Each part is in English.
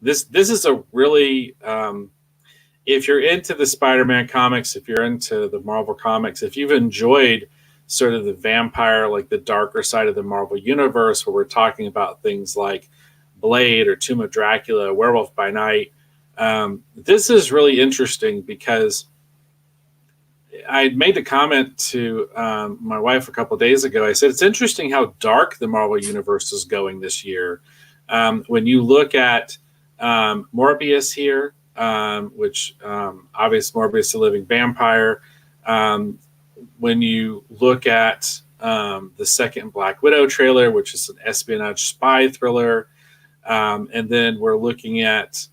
this is a really if you're into the Spider-Man comics, if you're into the Marvel comics, if you've enjoyed sort of the vampire, like the darker side of the Marvel universe, where we're talking about things like Blade or Tomb of Dracula, Werewolf by Night, this is really interesting because I made the comment to my wife a couple of days ago. I said it's interesting how dark the Marvel universe is going this year. When you look at Morbius here, which obviously Morbius is a living vampire. When you look at the second Black Widow trailer, which is an espionage spy thriller, and then we're looking at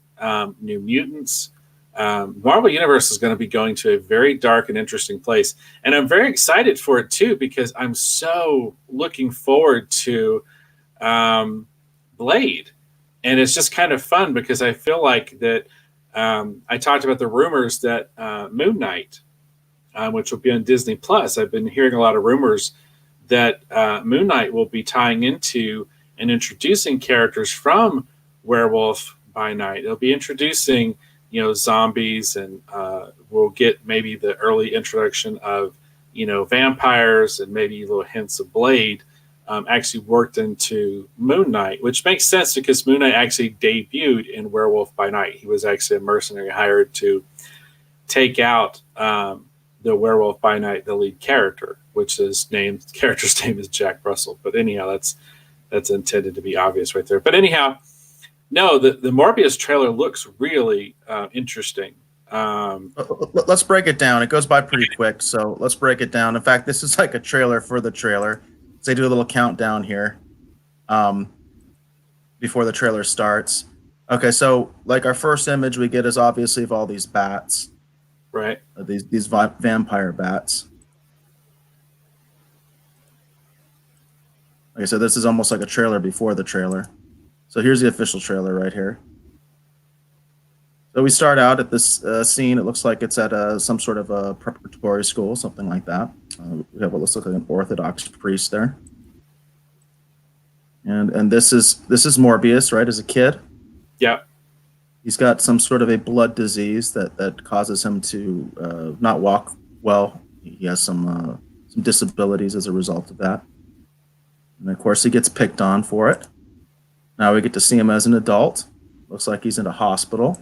New Mutants. Marvel Universe is going to be going to a very dark and interesting place. And I'm very excited for it too, because I'm so looking forward to Blade. And it's just kind of fun because I feel like that I talked about the rumors that Moon Knight, which will be on Disney Plus, I've been hearing a lot of rumors that Moon Knight will be tying into and introducing characters from Werewolf by Night. It'll be introducing, zombies, and we'll get maybe the early introduction of, vampires, and maybe little hints of Blade actually worked into Moon Knight, which makes sense because Moon Knight actually debuted in Werewolf by Night. He was actually a mercenary hired to take out the Werewolf by Night, the lead character, which is character's name is Jack Russell. But anyhow, that's intended to be obvious right there. But anyhow, no, the Morbius trailer looks really interesting. Let's break it down. It goes by pretty quick, so let's break it down. In fact, this is like a trailer for the trailer. So they do a little countdown here before the trailer starts. Okay, so like our first image we get is obviously of all these bats. Right. These vampire bats. Okay, so this is almost like a trailer before the trailer. So here's the official trailer right here. So we start out at this scene. It looks like it's at some sort of a preparatory school, something like that. We have what looks like an Orthodox priest there. And this is Morbius, right, as a kid? Yeah. He's got some sort of a blood disease that causes him to not walk well. He has some disabilities as a result of that. And of course, he gets picked on for it. Now we get to see him as an adult. Looks like he's in a hospital.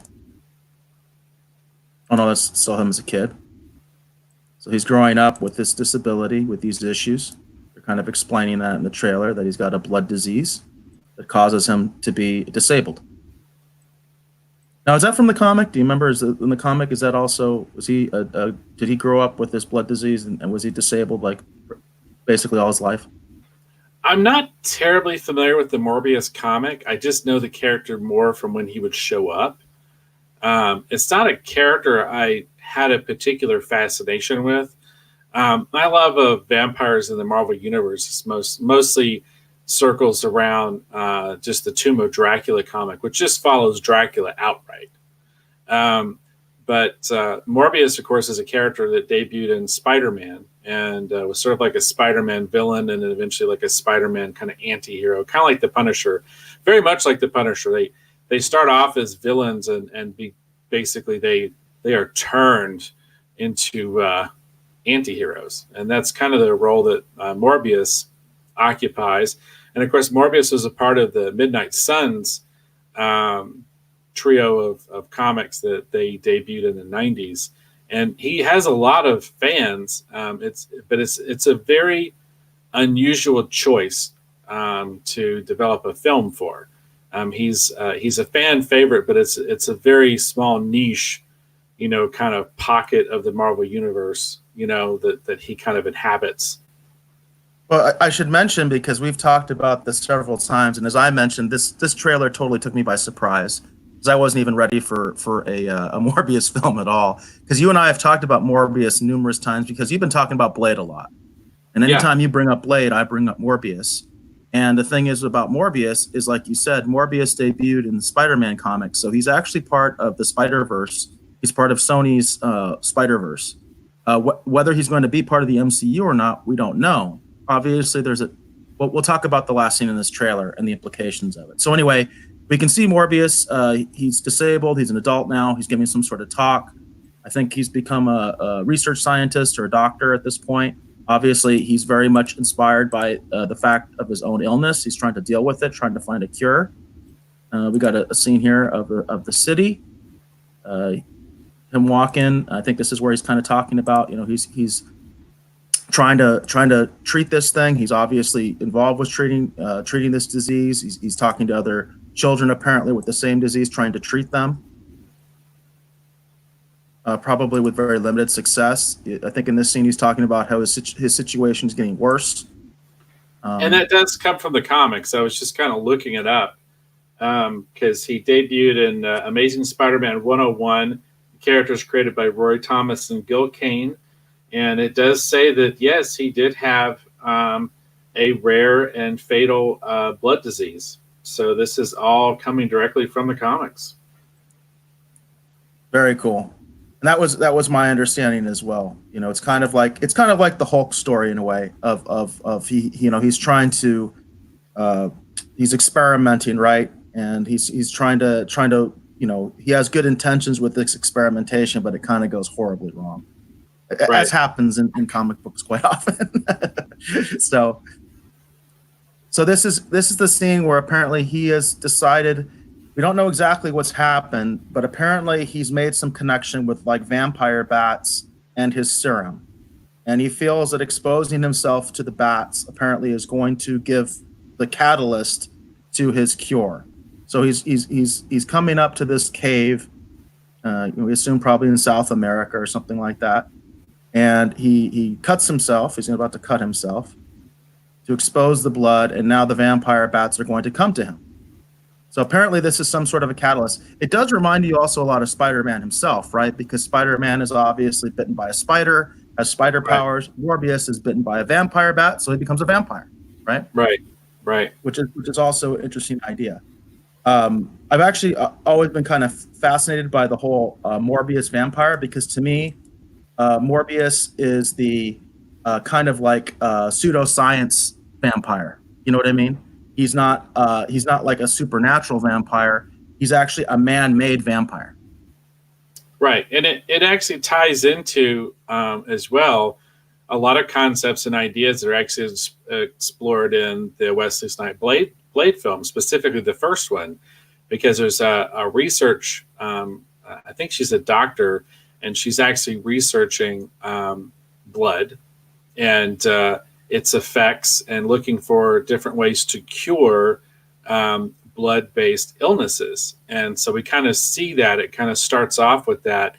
Oh no, that's still him as a kid. So he's growing up with this disability, with these issues. They're kind of explaining that in the trailer, that he's got a blood disease that causes him to be disabled. Now, is that from the comic? Do you remember? In the comic, is that also, was he? Did he grow up with this blood disease, and was he disabled like basically all his life? I'm not terribly familiar with the Morbius comic. I just know the character more from when he would show up. It's not a character I had a particular fascination with. My love of vampires in the Marvel Universe is mostly circles around just the Tomb of Dracula comic, which just follows Dracula outright. But Morbius, of course, is a character that debuted in Spider-Man and was sort of like a Spider-Man villain, and then eventually like a Spider-Man kind of anti-hero, kind of like the Punisher, very much like the Punisher. They start off as villains and basically they are turned into anti-heroes, and that's kind of the role that Morbius occupies. And of course, Morbius was a part of the Midnight Suns trio of comics that they debuted in the 90s, and he has a lot of fans. It's a very unusual choice to develop a film for. He's a fan favorite, but it's a very small niche, kind of pocket of the Marvel universe, that he kind of inhabits. Well, I should mention, because we've talked about this several times, and as I mentioned, this trailer totally took me by surprise, because I wasn't even ready for a Morbius film at all. Because you and I have talked about Morbius numerous times, because you've been talking about Blade a lot, and anytime you bring up Blade, I bring up Morbius. And the thing is about Morbius is, like you said, Morbius debuted in the Spider-Man comics, so he's actually part of the Spider-Verse. He's part of Sony's Spider-Verse. Whether he's going to be part of the MCU or not, we don't know. Obviously, we'll talk about the last scene in this trailer and the implications of it. So anyway, we can see Morbius. He's disabled. He's an adult now. He's giving some sort of talk. I think he's become a research scientist or a doctor at this point. Obviously, he's very much inspired by the fact of his own illness. He's trying to deal with it, trying to find a cure. We got a scene here of the city. Him walking. I think this is where he's kind of talking about, he's trying to treat this thing. He's obviously involved with treating this disease. He's talking to other children apparently with the same disease, trying to treat them. Probably with very limited success. I think in this scene he's talking about how his situation is getting worse. And that does come from the comics. I was just kind of looking it up because he debuted in Amazing Spider-Man 101. The character is created by Roy Thomas and Gil Kane. And it does say that, yes, he did have a rare and fatal blood disease. So this is all coming directly from the comics. Very cool. And that was my understanding as well. It's kind of like the Hulk story in a way of he's trying to he's experimenting, right? And he's trying to he has good intentions with this experimentation, but it kind of goes horribly wrong, right, as happens in comic books quite often. So this is the scene where apparently he has decided. We don't know exactly what's happened, but apparently he's made some connection with like vampire bats and his serum. And he feels that exposing himself to the bats apparently is going to give the catalyst to his cure. So he's coming up to this cave, we assume probably in South America or something like that. And he cuts himself. He's about to cut himself to expose the blood. And now the vampire bats are going to come to him. So apparently this is some sort of a catalyst. It does remind you also a lot of Spider-Man himself, right? Because Spider-Man is obviously bitten by a spider, has spider powers. Morbius is bitten by a vampire bat, so he becomes a vampire, right? Right. Which is also an interesting idea. I've actually always been kind of fascinated by the whole Morbius vampire, because to me, Morbius is the kind of like pseudoscience vampire. You know what I mean? He's not like a supernatural vampire. He's actually a man-made vampire. Right, and it actually ties into as well a lot of concepts and ideas that are actually explored in the Wesley Snipes Blade film, specifically the first one, because there's a research. I think she's a doctor, and she's actually researching blood and its effects and looking for different ways to cure blood-based illnesses. And so we kind of see that. It kind of starts off with that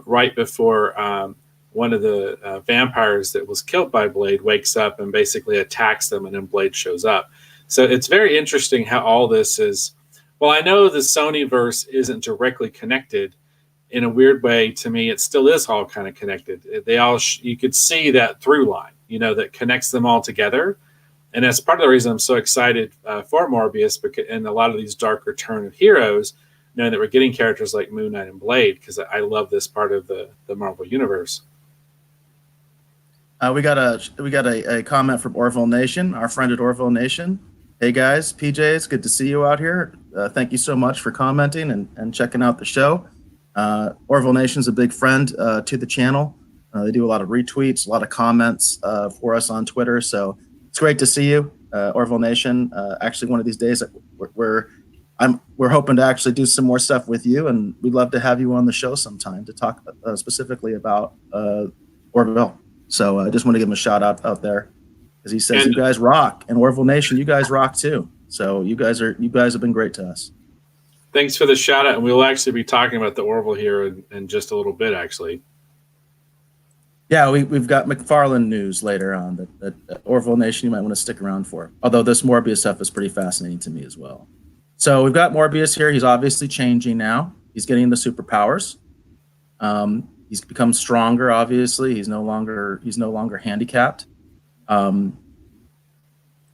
right before one of the vampires that was killed by Blade wakes up and basically attacks them, and then Blade shows up. So it's very interesting how all this is. Well, I know the Sonyverse isn't directly connected. In a weird way, to me, it still is all kind of connected. They all you could see that through line, that connects them all together. And that's part of the reason I'm so excited for Morbius, because and a lot of these darker turn of heroes, knowing that we're getting characters like Moon Knight and Blade, because I love this part of the Marvel universe. We got a comment from Orville Nation, our friend at Orville Nation. Hey guys, PJs, good to see you out here. Thank you so much for commenting and checking out the show. Orville Nation's a big friend to the channel. They do a lot of retweets, a lot of comments for us on Twitter. So it's great to see you, Orville Nation. Actually, one of these days, we're hoping to actually do some more stuff with you, and we'd love to have you on the show sometime to talk specifically about Orville. So I just want to give him a shout out there, because he says you guys rock, and Orville Nation, you guys rock too. So you guys have been great to us. Thanks for the shout out, and we'll actually be talking about the Orville here in just a little bit, actually. Yeah, we've got McFarlane news later on that Orville Nation you might want to stick around for. Although this Morbius stuff is pretty fascinating to me as well. So we've got Morbius here. He's obviously changing now. He's getting the superpowers. He's become stronger. Obviously, he's no longer handicapped. Now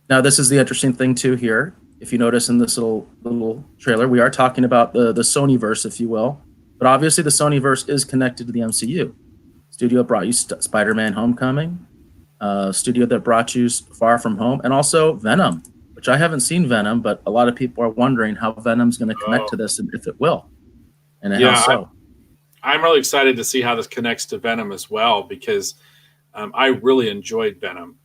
this is the interesting thing too here. If you notice in this little trailer, we are talking about the Sonyverse, if you will. But obviously, the Sonyverse is connected to the MCU. Studio brought you Spider-Man: Homecoming, studio that brought you Far From Home, and also Venom, which I haven't seen Venom, but a lot of people are wondering how Venom's going to connect Oh. to this and if it will, and how Yeah, so. I'm really excited to see how this connects to Venom as well, because I really enjoyed Venom,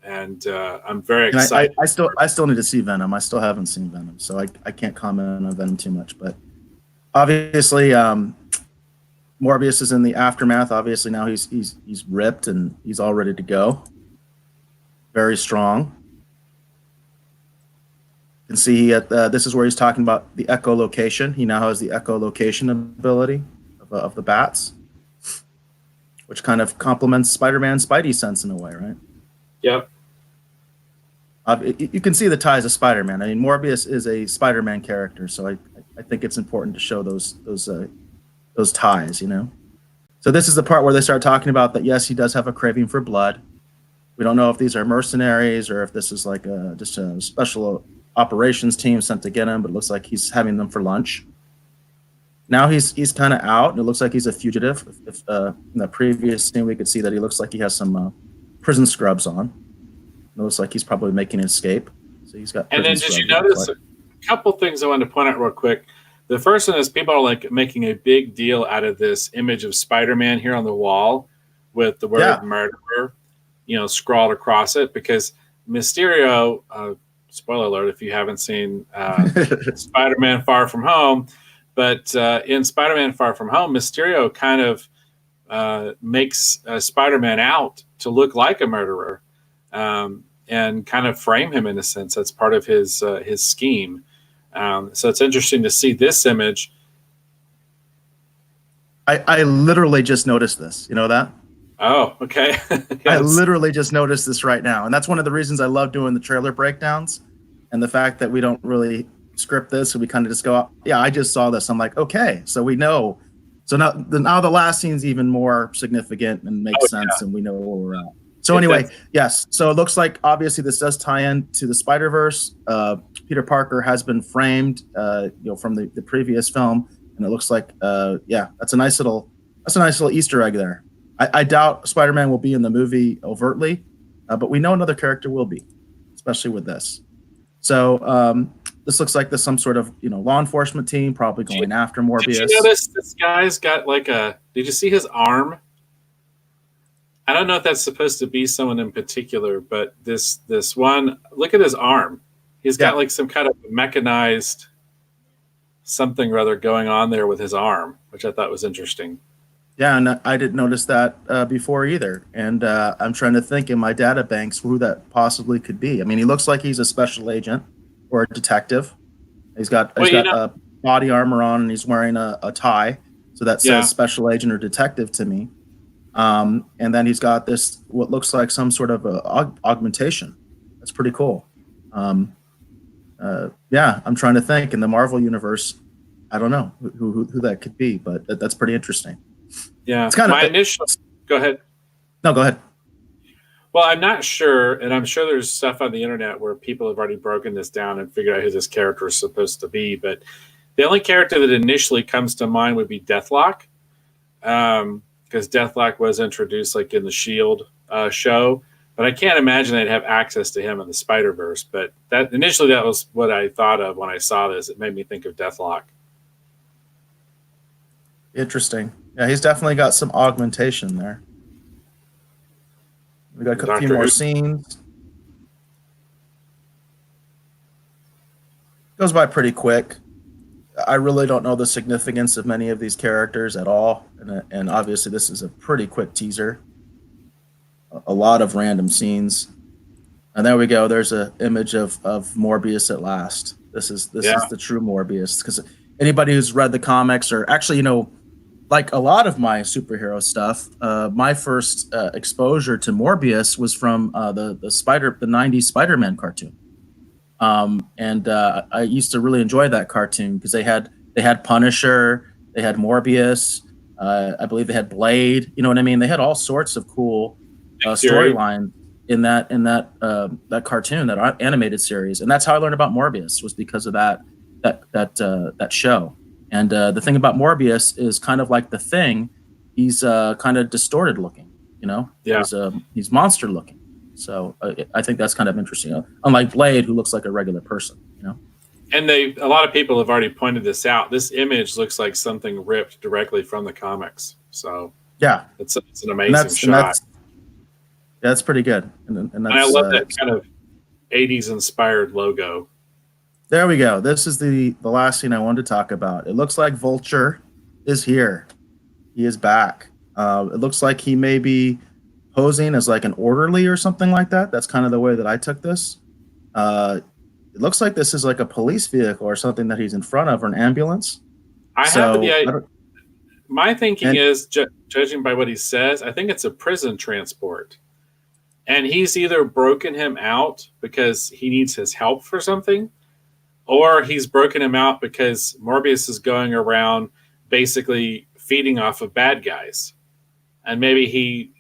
and I'm very And excited. I still need to see Venom. I still haven't seen Venom, so I can't comment on Venom too much. But obviously, Morbius is in the aftermath. Obviously, now he's ripped and he's all ready to go. Very strong. You can see this is where he's talking about the echolocation. He now has the echolocation ability of the bats, which kind of complements Spider-Man's Spidey sense in a way, right? Yep. You can see the ties of Spider-Man. I mean, Morbius is a Spider-Man character, so I think it's important to show those ties, you know. So this is the part where they start talking about that. Yes, he does have a craving for blood. We don't know if these are mercenaries or if this is like just a special operations team sent to get him, but it looks like he's having them for lunch. Now he's kind of out, and it looks like he's a fugitive. If in the previous scene, we could see that he looks like he has some prison scrubs on. It looks like he's probably making an escape. So he's got. And then did you notice a couple things I wanted to point out real quick? The first one is people are like making a big deal out of this image of Spider-Man here on the wall with the word murderer, you know, scrawled across it, because Mysterio, spoiler alert if you haven't seen Spider-Man Far From Home, but in Spider-Man Far From Home, Mysterio kind of makes Spider-Man out to look like a murderer, and kind of frame him in a sense. That's part of his scheme. So it's interesting to see this image. I literally just noticed this. You know that? Oh, okay. Yes. I literally just noticed this right now. And that's one of the reasons I love doing the trailer breakdowns, and the fact that we don't really script this. So we kind of just go, yeah, I just saw this. I'm like, okay, so we know. So now the last scene's even more significant and makes sense, yeah. And we know where we're at. So anyway, yes. So it looks like obviously this does tie in to the Spider-Verse. Peter Parker has been framed, from the previous film, and it looks like, that's a nice little Easter egg there. I doubt Spider-Man will be in the movie overtly, but we know another character will be, especially with this. So this looks like there's some sort of law enforcement team probably going after Morbius. Did you notice this guy's got like a? Did you see his arm? I don't know if that's supposed to be someone in particular, but this one, look at his arm. He's got like some kind of mechanized something or other going on there with his arm, which I thought was interesting. Yeah, and I didn't notice that before either. And I'm trying to think in my data banks who that possibly could be. I mean, he looks like he's a special agent or a detective. He's got body armor on, and he's wearing a tie. So that says special agent or detective to me. And then he's got this, what looks like some sort of augmentation. That's pretty cool. I'm trying to think in the Marvel universe. I don't know who that could be, but that's pretty interesting. Yeah, it's kind of initial. Go ahead. No, go ahead. Well, I'm not sure, and I'm sure there's stuff on the internet where people have already broken this down and figured out who this character is supposed to be. But the only character that initially comes to mind would be Deathlock, because Deathlock was introduced like in the Shield show. But I can't imagine they'd have access to him in the Spider-Verse. But that was what I thought of when I saw this. It made me think of Deathlock. Interesting. Yeah, he's definitely got some augmentation there. We got a few more scenes. Goes by pretty quick. I really don't know the significance of many of these characters at all. And obviously this is a pretty quick teaser. A lot of random scenes. And there we go. There's an image of Morbius at last. This is the true Morbius. Because anybody who's read the comics, or actually, like a lot of my superhero stuff, my first exposure to Morbius was from the 90s Spider-Man cartoon. And I used to really enjoy that cartoon because they had Punisher, they had Morbius, I believe they had Blade. You know what I mean? They had all sorts of cool storyline in that cartoon, that animated series, and that's how I learned about Morbius, was because of that show. And the thing about Morbius is kind of like the Thing. He's kind of distorted looking, Yeah. He's monster looking. So I think that's kind of interesting. Unlike Blade, who looks like a regular person, And a lot of people have already pointed this out. This image looks like something ripped directly from the comics. So yeah, it's an amazing shot. That's pretty good. And I love that kind of 80s inspired logo. There we go. This is the last scene I wanted to talk about. It looks like Vulture is here. He is back. It looks like he may be posing as like an orderly or something like that. That's kind of the way that I took this. It looks like this is like a police vehicle or something that he's in front of, or an ambulance. My thinking is, judging by what he says, I think it's a prison transport. And he's either broken him out because he needs his help for something, or he's broken him out because Morbius is going around basically feeding off of bad guys. And maybe he,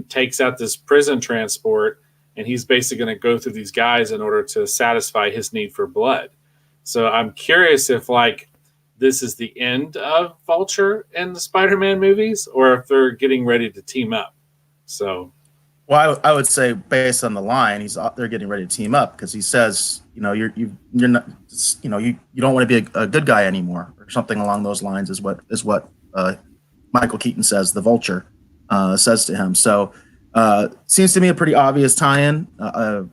takes out this prison transport, and he's basically going to go through these guys in order to satisfy his need for blood. So I'm curious if this is the end of Vulture in the Spider-Man movies, or if they're getting ready to team up. So, well, I would say based on the line, they're getting ready to team up, because he says, you're not, you don't want to be a good guy anymore, or something along those lines is what Michael Keaton says. The Vulture says to him. So. Seems to me a pretty obvious tie-in,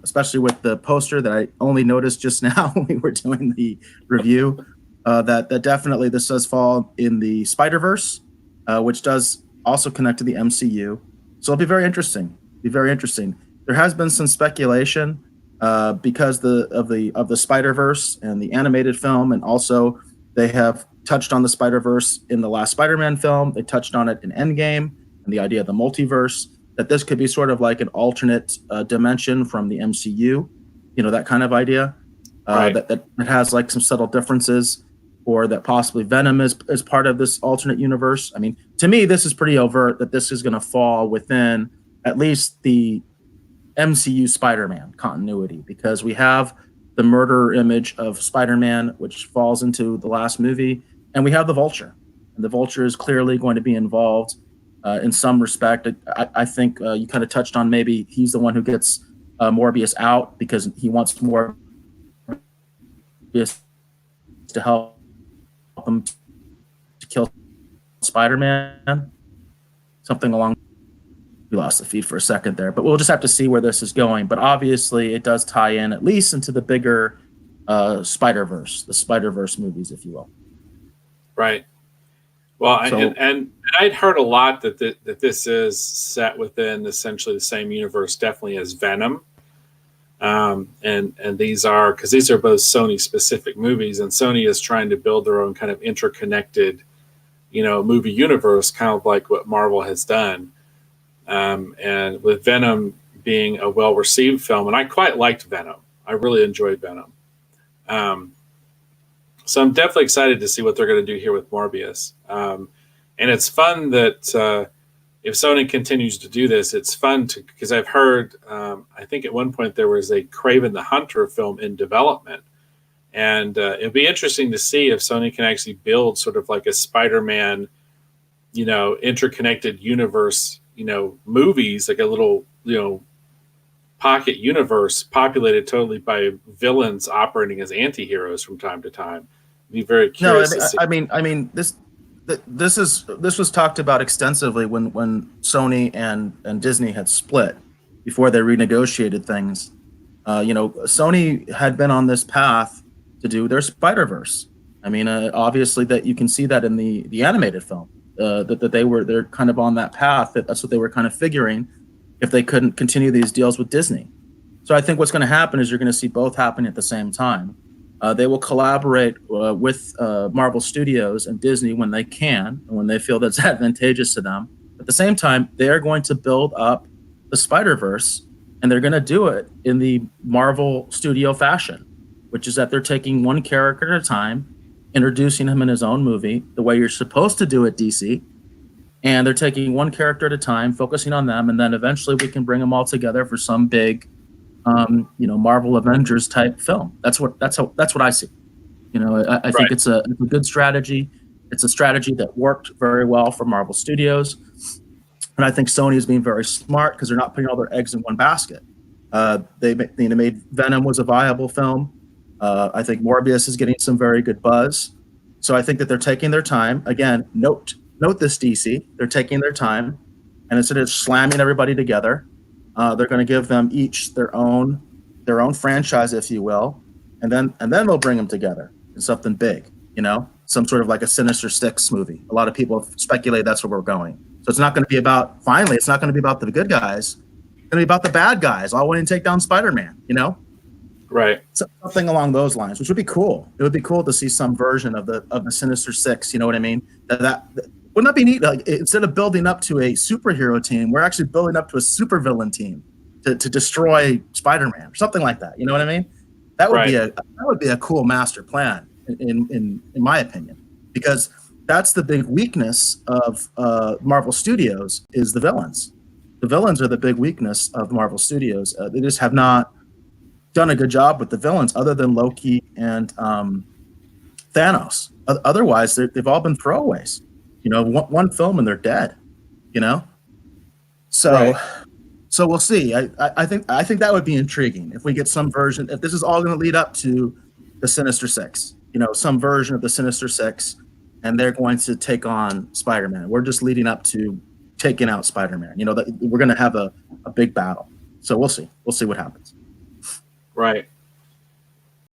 especially with the poster that I only noticed just now when we were doing the review. That definitely this does fall in the Spider-Verse, which does also connect to the MCU. So it'll be very interesting. There has been some speculation because of the Spider-Verse and the animated film, and also they have touched on the Spider-Verse in the last Spider-Man film. They touched on it in Endgame and the idea of the multiverse. That this could be sort of like an alternate dimension from the MCU, that kind of idea. Right. That has like some subtle differences, or that possibly Venom is part of this alternate universe. I mean, to me, this is pretty overt that this is going to fall within at least the MCU Spider-Man continuity, because we have the murder image of Spider-Man, which falls into the last movie, and we have the Vulture. And the Vulture is clearly going to be involved in some respect. I think you kind of touched on maybe he's the one who gets Morbius out because he wants Morbius to help him to kill Spider-Man. Something along. We lost the feed for a second there, but we'll just have to see where this is going. But obviously, it does tie in at least into the bigger Spider-Verse, the Spider-Verse movies, if you will. Right. Well, and I'd heard a lot that this is set within essentially the same universe, definitely as Venom. And these are both Sony specific movies, and Sony is trying to build their own kind of interconnected, movie universe, kind of like what Marvel has done. And with Venom being a well-received film, and I quite liked Venom. I really enjoyed Venom. So I'm definitely excited to see what they're going to do here with Morbius. And it's fun that if Sony continues to do this, it's fun because I've heard, I think at one point there was a Kraven the Hunter film in development. And it'd be interesting to see if Sony can actually build sort of like a Spider-Man, interconnected universe, movies, like a little, pocket universe populated totally by villains operating as anti-heroes from time to time. Be very curious. No, I mean, this was talked about extensively when Sony and Disney had split before they renegotiated things. Sony had been on this path to do their Spider-Verse. I mean, obviously that you can see that in the animated film. They're kind of on that path. That's what they were kind of figuring if they couldn't continue these deals with Disney. So I think what's going to happen is you're going to see both happen at the same time. They will collaborate with Marvel Studios and Disney when they can and when they feel that's advantageous to them. At the same time, they are going to build up the Spider-Verse, and they're going to do it in the Marvel Studio fashion, which is that they're taking one character at a time, introducing him in his own movie, the way you're supposed to do at DC, and they're taking one character at a time, focusing on them, and then eventually we can bring them all together for some big Marvel Avengers type film. That's what I see. I think it's a good strategy. It's a strategy that worked very well for Marvel Studios, and I think Sony is being very smart because they're not putting all their eggs in one basket. Made Venom was a viable film. I think Morbius is getting some very good buzz. So I think that they're taking their time. Again, note this, DC. They're taking their time, and instead of slamming everybody together, they're going to give them each their own franchise, if you will, and then they'll bring them together in something big. Some sort of like a Sinister Six movie. A lot of people speculate that's where we're going. So it's not going to be about. Finally, it's not going to be about the good guys. It's going to be about the bad guys all wanting to take down Spider-Man. Right. Something along those lines, which would be cool. It would be cool to see some version of the Sinister Six. You know what I mean? That wouldn't that be neat? Like, instead of building up to a superhero team, we're actually building up to a supervillain team to destroy Spider-Man or something like that. You know what I mean? That would be a cool master plan, in my opinion, because that's the big weakness of Marvel Studios is the villains. The villains are the big weakness of Marvel Studios. They just have not done a good job with the villains, other than Loki and Thanos. Otherwise, they've all been throwaways. One film and they're dead. So, right. So we'll see. I think that would be intriguing if we get some version. If this is all going to lead up to the Sinister Six, some version of the Sinister Six, and they're going to take on Spider-Man. We're just leading up to taking out Spider-Man. That we're going to have a big battle. So we'll see. We'll see what happens. Right.